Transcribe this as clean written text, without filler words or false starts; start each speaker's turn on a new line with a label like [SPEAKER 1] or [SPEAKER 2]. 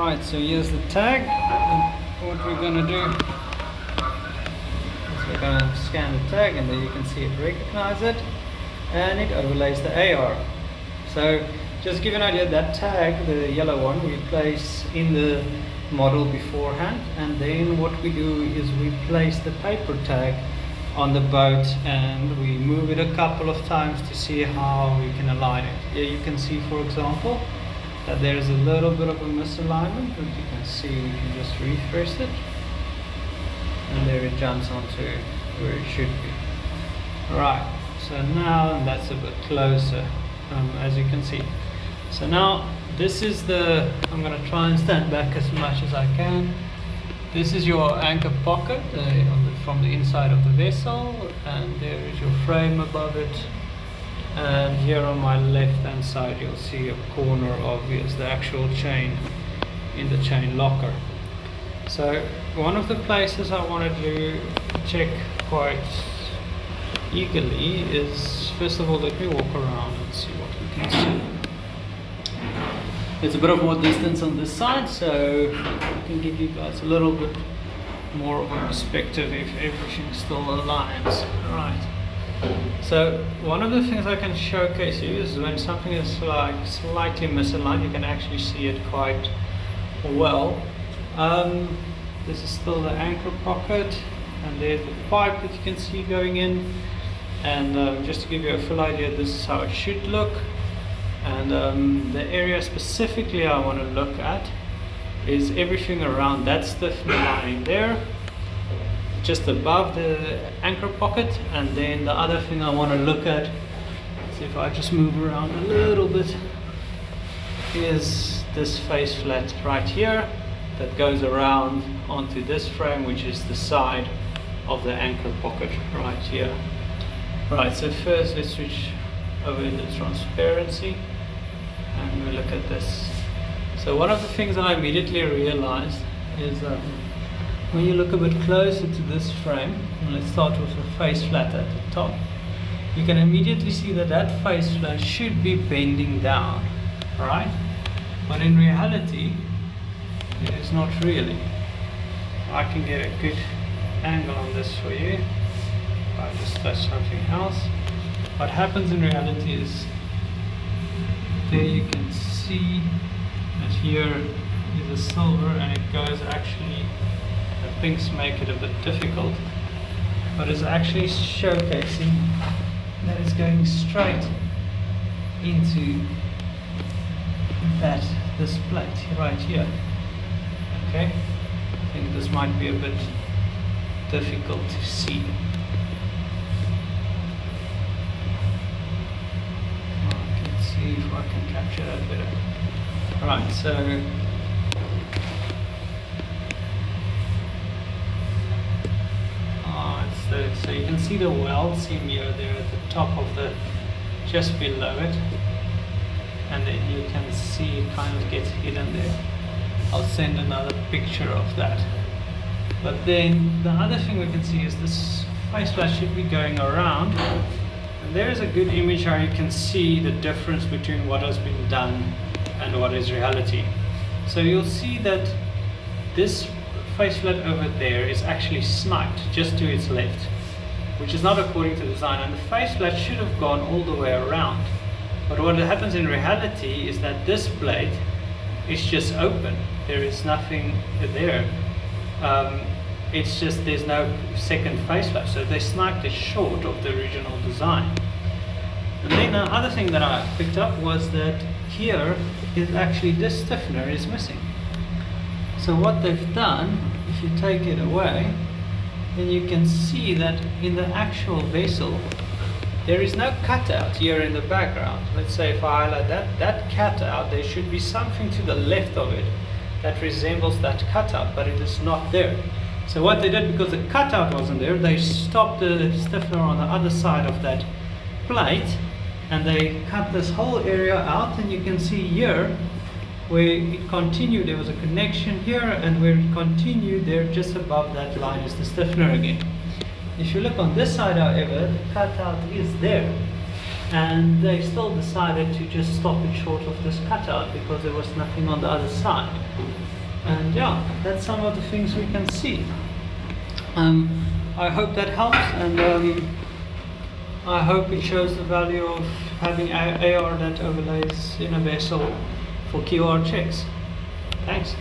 [SPEAKER 1] Right, so here's the tag, and what we're going to do is we're going to scan the tag, and there you can see it recognize it, and it overlays the AR. So just to give you an idea, that tag, the yellow one, we place in the model beforehand, and then what we do is we place the paper tag on the boat and we move it a couple of times to see how we can align it. Here you can see, for example, that there is a little bit of a misalignment, but you can see we can just refresh it, and there it jumps onto where it should be. Right, so now that's a bit closer, as you can see. So now this is the, I'm going to try and stand back as much as I can. This is your anchor pocket from the inside of the vessel, and there is your frame above it. And here on my left hand side you'll see a corner of the actual chain in the chain locker. So one of the places I wanted to check quite eagerly is, first of all, let me walk around and see what we can see. There's a bit of more distance on this side, so I can give you guys a little bit more of a perspective if everything still aligns. Right. So one of the things I can showcase you is when something is like slightly misaligned, you can actually see it quite well. This is still the anchor pocket, and there's the pipe that you can see going in. And just to give you a full idea, this is how it should look. And the area specifically I want to look at is everything around that stiffener line there, just above the anchor pocket. And then the other thing I want to look at, see if I just move around a little bit, is this face flat right here that goes around onto this frame, which is the side of the anchor pocket right here. Right, so first let's switch over into transparency and we look at this. So one of the things I immediately realized is when you look a bit closer to this frame, and let's start with the face flat at the top, you can immediately see that that face flat should be bending down, right? But in reality it is not really. I can get a good angle on this for you if I just touch something else. What happens in reality is, there you can see that here is a silver, and it goes actually, the pinks make it a bit difficult, but it's actually showcasing that it's going straight into this plate right here. Okay, I think this might be a bit difficult to see. See if I can capture that better. Right, so so you can see the weld seam here there at the top of the, just below it, and then you can see it kind of gets hidden there. I'll send another picture of that. But then the other thing we can see is this face flat should be going around. There is a good image how you can see the difference between what has been done and what is reality. So you'll see that this face flat over there is actually sniped just to its left, which is not according to design, and the face flat should have gone all the way around. But what happens in reality is that this blade is just open. There is nothing there. It's just there's no second face flat, so they sniped it short of the original design. And then the other thing that I picked up was that here is actually this stiffener is missing. So what they've done, if you take it away, then you can see that in the actual vessel there is no cutout here in the background. Let's say if I highlight that cutout, there should be something to the left of it that resembles that cutout, but it is not there. So what they did, because the cutout wasn't there, they stopped the stiffener on the other side of that plate, and they cut this whole area out, and you can see here where it continued, there was a connection here, and where it continued there just above that line is the stiffener again. If you look on this side, however, the cutout is there. and they still decided to just stop it short of this cutout because there was nothing on the other side. And yeah, that's some of the things we can see. I hope that helps, and I hope it shows the value of having AR that overlays in a vessel for QR checks. Thanks.